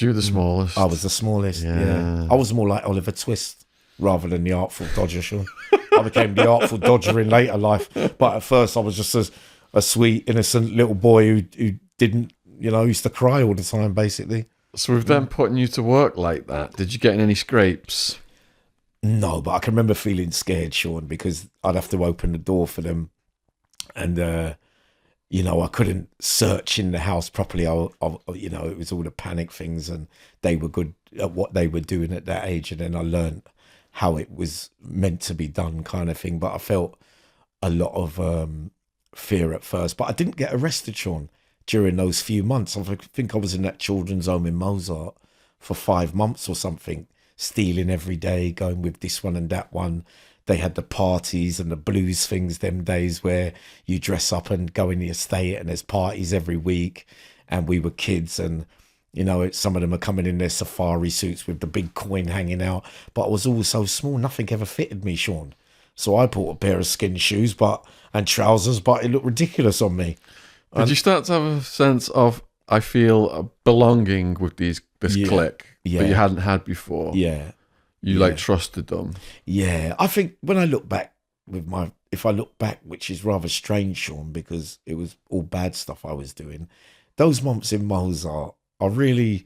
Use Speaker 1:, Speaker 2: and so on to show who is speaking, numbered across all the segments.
Speaker 1: because you were the smallest.
Speaker 2: I was the smallest. Yeah. I was more like Oliver Twist rather than the Artful Dodger, Shaun. I became the Artful Dodger in later life, but at first I was just a sweet, innocent little boy who didn't, used to cry all the time, basically.
Speaker 1: So with them putting you to work like that, did you get in any scrapes?
Speaker 2: No, but I can remember feeling scared, Shaun, because I'd have to open the door for them, and I couldn't search in the house properly. It was all the panic things, and they were good at what they were doing at that age, and then I learned how it was meant to be done, kind of thing. But I felt a lot of fear at first, but I didn't get arrested, Shaun, during those few months. I think I was in that children's home in Mozart for 5 months or something, stealing every day, going with this one and that one. They had the parties and the blues things them days where you dress up and go in the estate, and there's parties every week. And we were kids, and some of them are coming in their safari suits with the big coin hanging out. But I was all so small, nothing ever fitted me, Shaun. So I bought a pair of skin shoes and trousers, but it looked ridiculous on me.
Speaker 1: Did you start to have a sense of, I feel, a belonging with this clique that you hadn't had before?
Speaker 2: Yeah.
Speaker 1: You trusted them? Yeah.
Speaker 2: I think when I look back if I look back, which is rather strange, Shaun, because it was all bad stuff I was doing, those months in Mozart are really,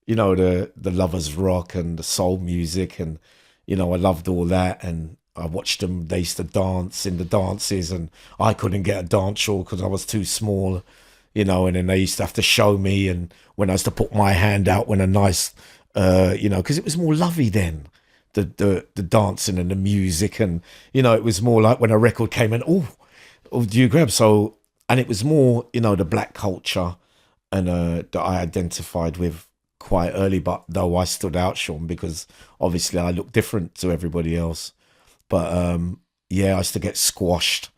Speaker 2: the lovers rock and the soul music, and, I loved all that, and I watched them. They used to dance in the dances, and I couldn't get a dance shawl because I was too small, and then they used to have to show me, and when I used to put my hand out when a nice, because it was more lovey then, the dancing and the music, and, it was more like when a record came in, oh, do you grab? So, and it was more, the black culture, and that I identified with quite early, but though I stood out, Shaun, because obviously I looked different to everybody else. But I used to get squashed.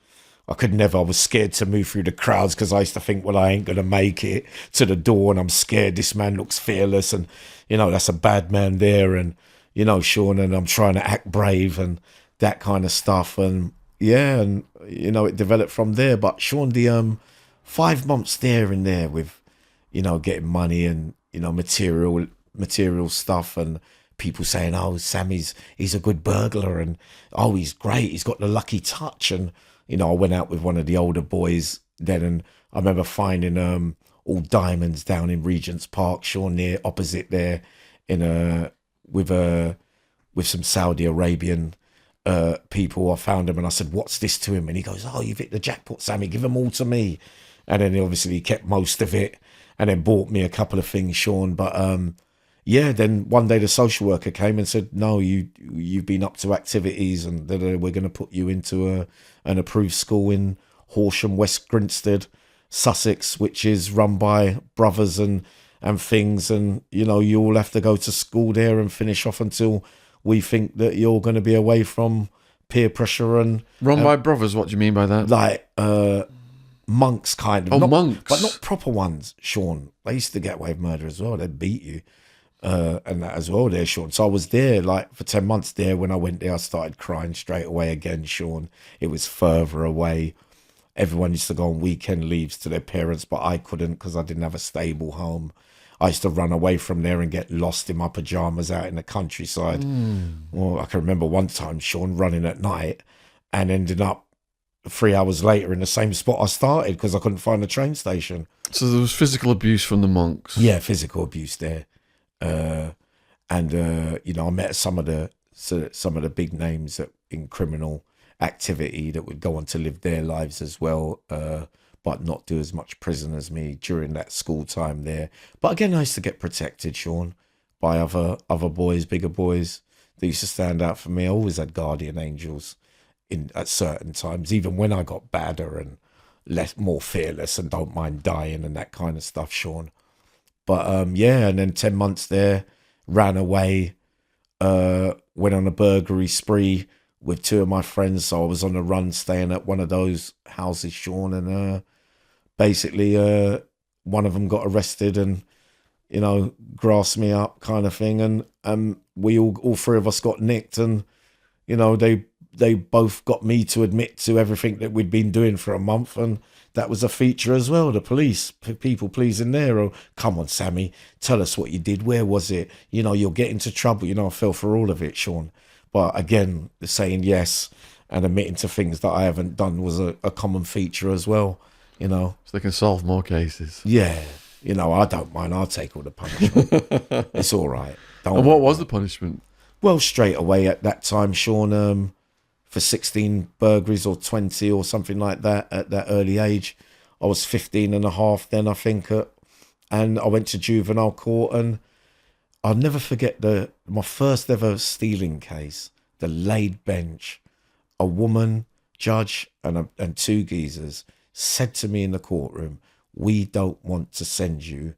Speaker 2: I was scared to move through the crowds because I used to think, well, I ain't going to make it to the door, and I'm scared. This man looks fearless, and, that's a bad man there, and, Shaun, and I'm trying to act brave and that kind of stuff. And it developed from there. But Shaun, the 5 months there and there with, getting money and, material stuff, and people saying, oh, Sammy's he's a good burglar, and oh, he's great, he's got the lucky touch. And I went out with one of the older boys then, and I remember finding all diamonds down in Regent's Park, Shaun, near opposite there, with some Saudi Arabian people. I found him, and I said, what's this to him? And he goes, oh, you've hit the jackpot, Sammy, give them all to me. And then obviously he kept most of it, and then bought me a couple of things, Shaun. But then one day the social worker came and said, no, you've been up to activities, and we're going to put you into an approved school in Horsham, West Grinstead, Sussex, which is run by brothers and things. And, you all have to go to school there and finish off until we think that you're going to be away from peer pressure. And
Speaker 1: run by brothers, what do you mean by that?
Speaker 2: Like monks, kind of.
Speaker 1: Oh, monks.
Speaker 2: But not proper ones, Shaun. They used to get away with murder as well. They'd beat you. And that as well there, Shaun. So I was there for 10 months there. When I went there, I started crying straight away again, Shaun. It was further away. Everyone used to go on weekend leaves to their parents, but I couldn't because I didn't have a stable home. I used to run away from there and get lost in my pajamas out in the countryside. Well, I can remember one time, Shaun, running at night and ended up 3 hours later in the same spot I started because I couldn't find the train station.
Speaker 1: So there was physical abuse from the monks?
Speaker 2: Yeah, physical abuse there. I met some of the big names in criminal activity that would go on to live their lives as well, but not do as much prison as me during that school time there. But again, I used to get protected, Shaun, by other boys, bigger boys. They used to stand out for me. I always had guardian angels at certain times, even when I got badder and more fearless and don't mind dying and that kind of stuff, Shaun. But and then 10 months there, ran away, went on a burglary spree with 2 of my friends. So I was on the run, staying at one of those houses, Shaun, and basically one of them got arrested and, grassed me up kind of thing. And we all 3 of us got nicked, and, they both got me to admit to everything that we'd been doing for a month, and that was a feature as well. The police, people pleasing there. Or, come on, Sammy, tell us what you did. Where was it? You know, you'll get into trouble. You know, I fell for all of it, Shaun. But again, saying yes and admitting to things that I haven't done was a common feature as well, you know.
Speaker 1: So they can solve more cases.
Speaker 2: Yeah. You know, I don't mind. I'll take all the punishment. It's all right.
Speaker 1: And what was the punishment?
Speaker 2: Well, straight away at that time, Shaun, for 16 burglaries or 20 or something like that at that early age. I was 15 and a half then, I think. And I went to juvenile court, and I'll never forget my first ever stealing case, the laid bench. A woman, judge, and two geezers said to me in the courtroom, "We don't want to send you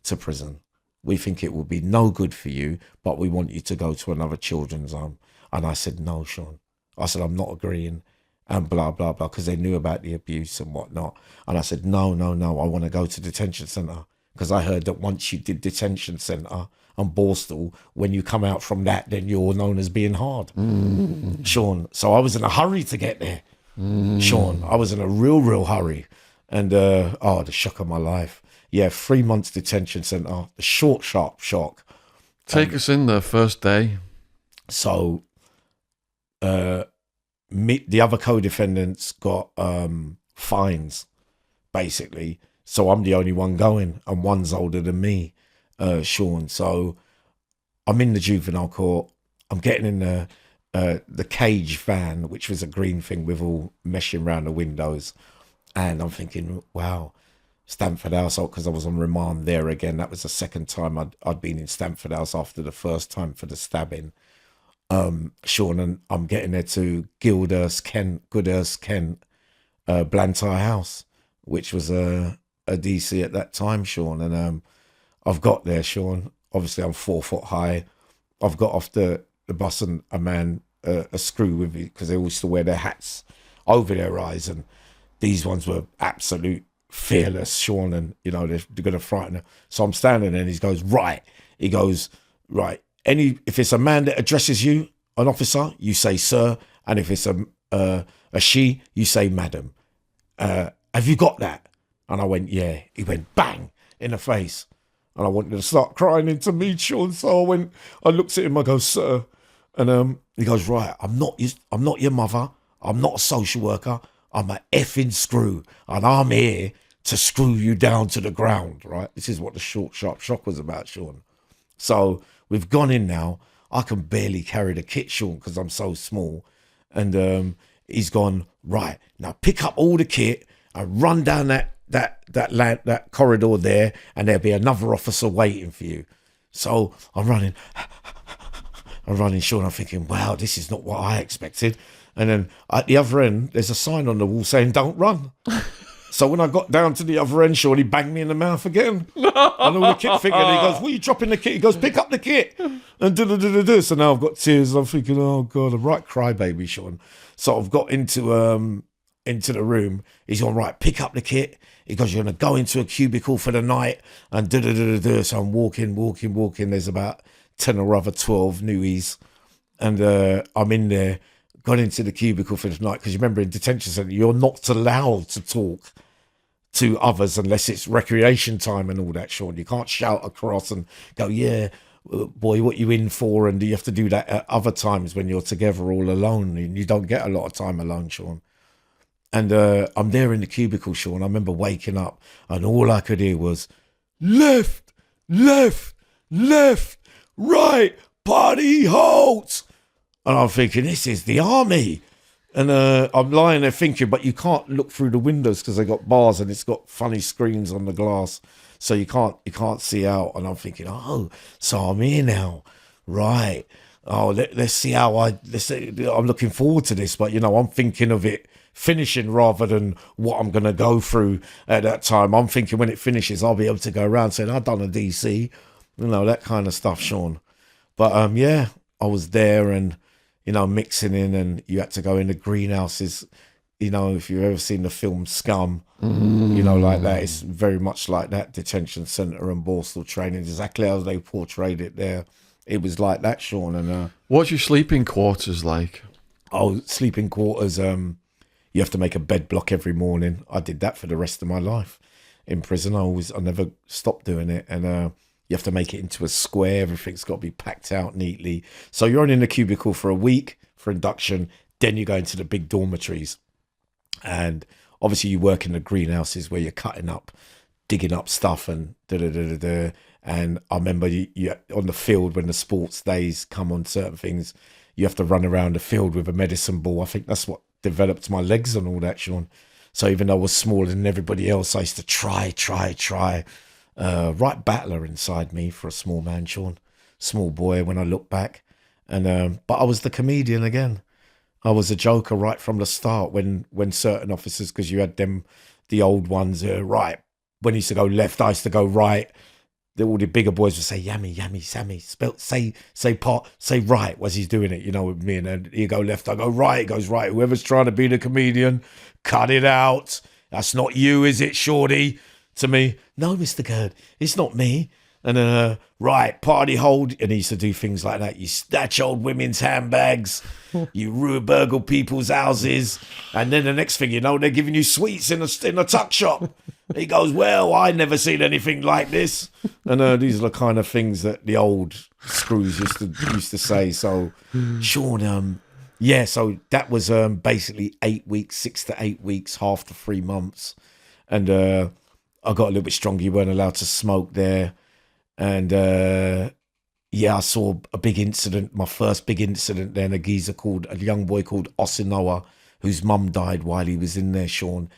Speaker 2: to prison. We think it will be no good for you, but we want you to go to another children's home." And I said, "No, Shaun." I said, "I'm not agreeing," and blah, blah, blah, because they knew about the abuse and whatnot. And I said, no, I want to go to detention centre, because I heard that once you did detention centre and Borstal, when you come out from that, then you're known as being hard. Shaun. So I was in a hurry to get there. Shaun, I was in a real hurry. And, the shock of my life. Yeah, 3 months detention centre, the short, sharp shock.
Speaker 1: Take us in the first day.
Speaker 2: So, the other co-defendants got fines, basically. So I'm the only one going, and one's older than me, Shaun. So I'm in the juvenile court. I'm getting in the cage van, which was a green thing with all meshing around the windows. And I'm thinking, wow, Stamford House, because I was on remand there again. That was the second time I'd been in Stamford House after the first time for the stabbing. Shaun, and I'm getting there to Goodhurst, Kent, Blantyre House, which was a DC at that time, Shaun. And I've got there, Shaun. Obviously, I'm 4 foot high. I've got off the bus, and a screw with me, because they all used to wear their hats over their eyes, and these ones were absolute fearless, Shaun, and, you know, they're going to frighten her. So I'm standing there, and he goes, right. If it's a man that addresses you, an officer, you say sir, and if it's a she, you say madam. Have you got that? And I went, yeah. He went bang in the face, and I wanted to start crying into me, Shaun. So I looked at him, I go, sir, and he goes, right, I'm not your mother, I'm not a social worker, I'm a effing screw, and I'm here to screw you down to the ground, right? This is what the short, sharp shock was about, Shaun. So we've gone in now. I can barely carry the kit, Shaun, because I'm so small. And he's gone, right, now pick up all the kit and run down that corridor there, and there'll be another officer waiting for you. So I'm running, Shaun. I'm thinking, wow, this is not what I expected. And then at the other end, there's a sign on the wall saying, don't run. So when I got down to the other end, Shaun, he banged me in the mouth again. And all the kit figure, and he goes, what are you dropping the kit? He goes, pick up the kit. And do. So now I've got tears. I'm thinking, oh, God, I'm right crybaby, Shaun. So I've got into the room. He's gone, right, pick up the kit. He goes, you're going to go into a cubicle for the night. And So I'm walking. There's about 10 or other 12 newies. And I'm in there. Got into the cubicle for the night, because you remember in detention centre, you're not allowed to talk to others unless it's recreation time and all that, Shaun. You can't shout across and go, yeah, boy, what you in for? And you have to do that at other times when you're together all alone, and you don't get a lot of time alone, Shaun. And I'm there in the cubicle, Shaun. I remember waking up, and all I could hear was left, right, party, halt. And I'm thinking, this is the army. And I'm lying there thinking, but you can't look through the windows because they got bars and it's got funny screens on the glass. So you can't see out. And I'm thinking, oh, so I'm here now. Right. Oh, let's see how I'm looking forward to this. But, you know, I'm thinking of it finishing rather than what I'm going to go through at that time. I'm thinking when it finishes, I'll be able to go around saying, I've done a DC, you know, that kind of stuff, Shaun. But, yeah, I was there and, you know, mixing in, and you had to go in the greenhouses. You know, if you've ever seen the film Scum, you know, like that, it's very much like that, detention centre and Borstal training, exactly how they portrayed it there. It was like that, Shaun. And
Speaker 1: what's your sleeping quarters like?
Speaker 2: Oh, sleeping quarters, you you have to make a bed block every morning. I did that for the rest of my life in prison. I never stopped doing it. And you have to make it into a square. Everything's got to be packed out neatly. So you're only in the cubicle for a week for induction. Then you go into the big dormitories. And obviously you work in the greenhouses where you're cutting up, digging up stuff and da-da-da-da-da. And I remember you on the field when the sports days come on certain things, you have to run around the field with a medicine ball. I think that's what developed my legs and all that, Shaun. So even though I was smaller than everybody else, I used to try. Right battler inside me for a small man, Shaun. Small boy when I look back. And but I was the comedian again. I was a joker right from the start when certain officers, because you had them, the old ones, right. When he used to go left, I used to go right. All the bigger boys would say, Yammy, Sammy, say right as he's doing it, with me. And then he'd go left, I go right, he goes right. Whoever's trying to be the comedian, cut it out. That's not you, is it, Shorty? To me, no, Mr. Gerd, it's not me. And right, party hold. And he used to do things like that. You snatch old women's handbags, you burgle people's houses. And then the next thing you know, they're giving you sweets in a tuck shop. He goes, well, I never seen anything like this. And these are the kind of things that the old screws used to say. So, Shaun, so that was basically 8 weeks, 6 to 8 weeks, half to 3 months. And I got a little bit stronger. You weren't allowed to smoke there. And I saw a big incident, my first big incident then, a young boy called Osinoa, whose mum died while he was in there, Shaun.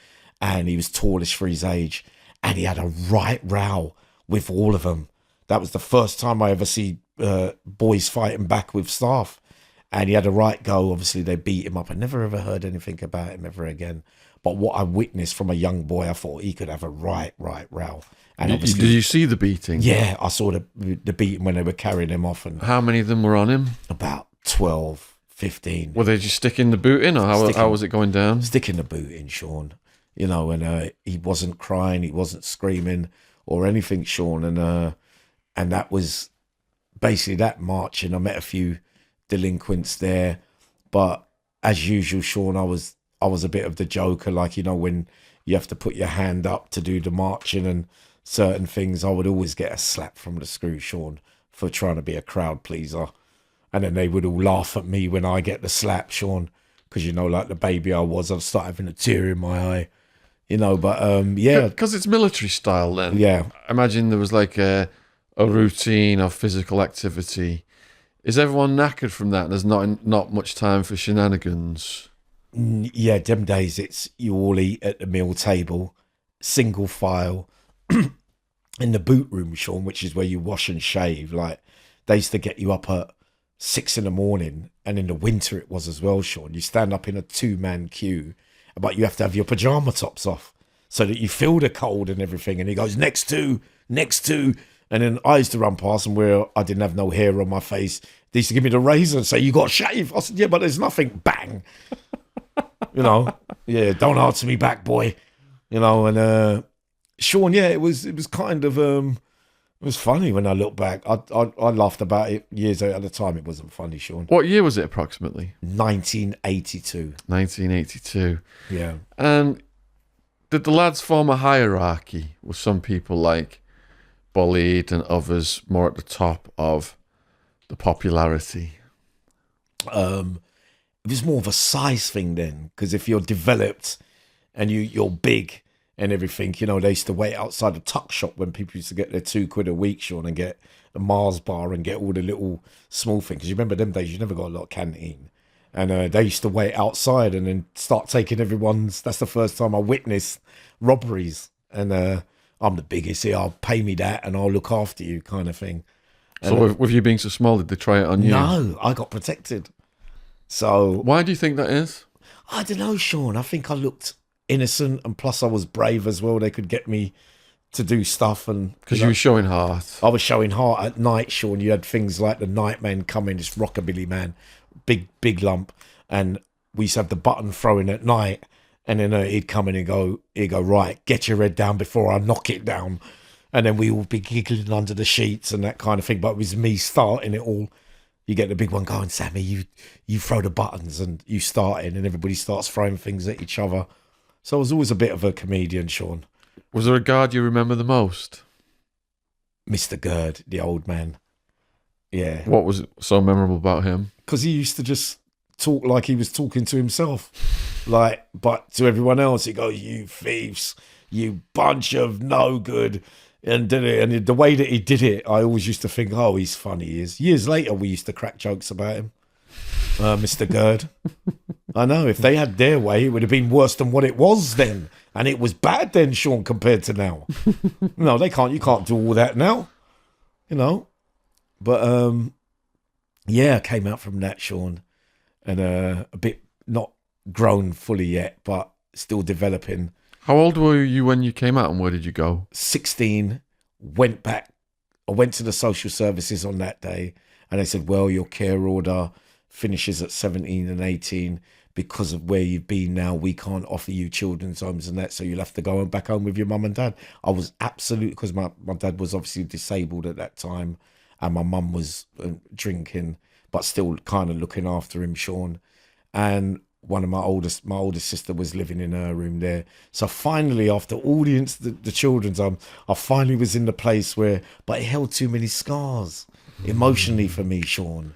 Speaker 2: And he was tallish for his age. And he had a right row with all of them. That was the first time I ever see boys fighting back with staff. And he had a right go. Obviously, they beat him up. I never ever heard anything about him ever again. But what I witnessed from a young boy, I thought he could have a right row. And
Speaker 1: did you see the beating?
Speaker 2: Yeah, I saw the beating when they were carrying him off. And
Speaker 1: how many of them were on him?
Speaker 2: About 12, 15.
Speaker 1: Were they just sticking the boot in, or how was it going down?
Speaker 2: Sticking the boot in, Shaun. And he wasn't crying, he wasn't screaming or anything, Shaun. And that was basically that march. And I met a few delinquents there. But as usual, Shaun, I was a bit of the joker, when you have to put your hand up to do the marching and certain things, I would always get a slap from the screw, Shaun, for trying to be a crowd pleaser. And then they would all laugh at me when I get the slap, Shaun, because, like the baby I was, I'd start having a tear in my eye, but
Speaker 1: Because it's military style then.
Speaker 2: Yeah.
Speaker 1: I imagine there was like a routine of physical activity. Is everyone knackered from that? There's not much time for shenanigans.
Speaker 2: Yeah, them days it's you all eat at the meal table, single file, in the boot room, Shaun, which is where you wash and shave. Like, they used to get you up at 6 a.m, and in the winter it was as well, Shaun. You stand up in a 2-man queue, but you have to have your pajama tops off so that you feel the cold and everything. And he goes, next two. And then I used to run past them where I didn't have no hair on my face. They used to give me the razor and say, you got to shave. I said, yeah, but there's nothing. Bang. Yeah, don't answer me back, boy. And Shaun, yeah, it was kind of it was funny when I look back. I laughed about it years at the time. It wasn't funny, Shaun.
Speaker 1: What year was it approximately?
Speaker 2: 1982.
Speaker 1: 1982.
Speaker 2: Yeah.
Speaker 1: And did the lads form a hierarchy? Were some people bullied and others more at the top of the popularity?
Speaker 2: It was more of a size thing then, because if you're developed and you're big and everything, they used to wait outside the tuck shop when people used to get their £2 a week, Shaun, and get a Mars bar and get all the little small things. Because you remember them days, you never got a lot of canteen. And they used to wait outside and then start taking everyone's. That's the first time I witnessed robberies. And I'm the biggest here, I'll pay me that and I'll look after you, kind of thing. And
Speaker 1: so with you being so small, did they try it on you?
Speaker 2: No, I got protected. So
Speaker 1: why do you think that is?
Speaker 2: I don't know, Shaun. I think I looked innocent, and plus I was brave as well. They could get me to do stuff, and
Speaker 1: because you were showing heart.
Speaker 2: I was showing heart at night, Shaun. You had things like the Nightman come in, this rockabilly man, big lump, and we used to have the button throwing at night, and then he'd come in and he'd go, right, get your head down before I knock it down, and then we all be giggling under the sheets and that kind of thing. But it was me starting it all. you get the big one going, Sammy, you throw the buttons and you start in and everybody starts throwing things at each other. So I was always a bit of a comedian, Shaun.
Speaker 1: Was there a guard you remember the most?
Speaker 2: Mr. Gerd, the old man. Yeah.
Speaker 1: What was so memorable about him?
Speaker 2: Because he used to just talk like he was talking to himself. Like, but to everyone else, he'd go, you thieves, you bunch of no good. And did it. And the way that he did it, I always used to think, oh, he's funny. He is. Years later, we used to crack jokes about him. Mr. Gerd. I know, if they had their way, it would have been worse than what it was then. And it was bad then, Shaun, compared to now. No, they can't. You can't do all that now. You know. But, yeah, I came out from that, Shaun. And a bit not grown fully yet, but still developing.
Speaker 1: How old were you when you came out and where did you go?
Speaker 2: 16, went back. I went to the social services on that day and they said, well, your care order finishes at 17 and 18 because of where you've been now. We can't offer you children's homes and that, so you'll have to go back home with your mum and dad. I was absolutely, because my dad was obviously disabled at that time and my mum was drinking, but still kind of looking after him, Shaun. And my oldest sister was living in her room there. So finally, after all the children's home, I finally was in the place where, but it held too many scars emotionally for me, Shaun.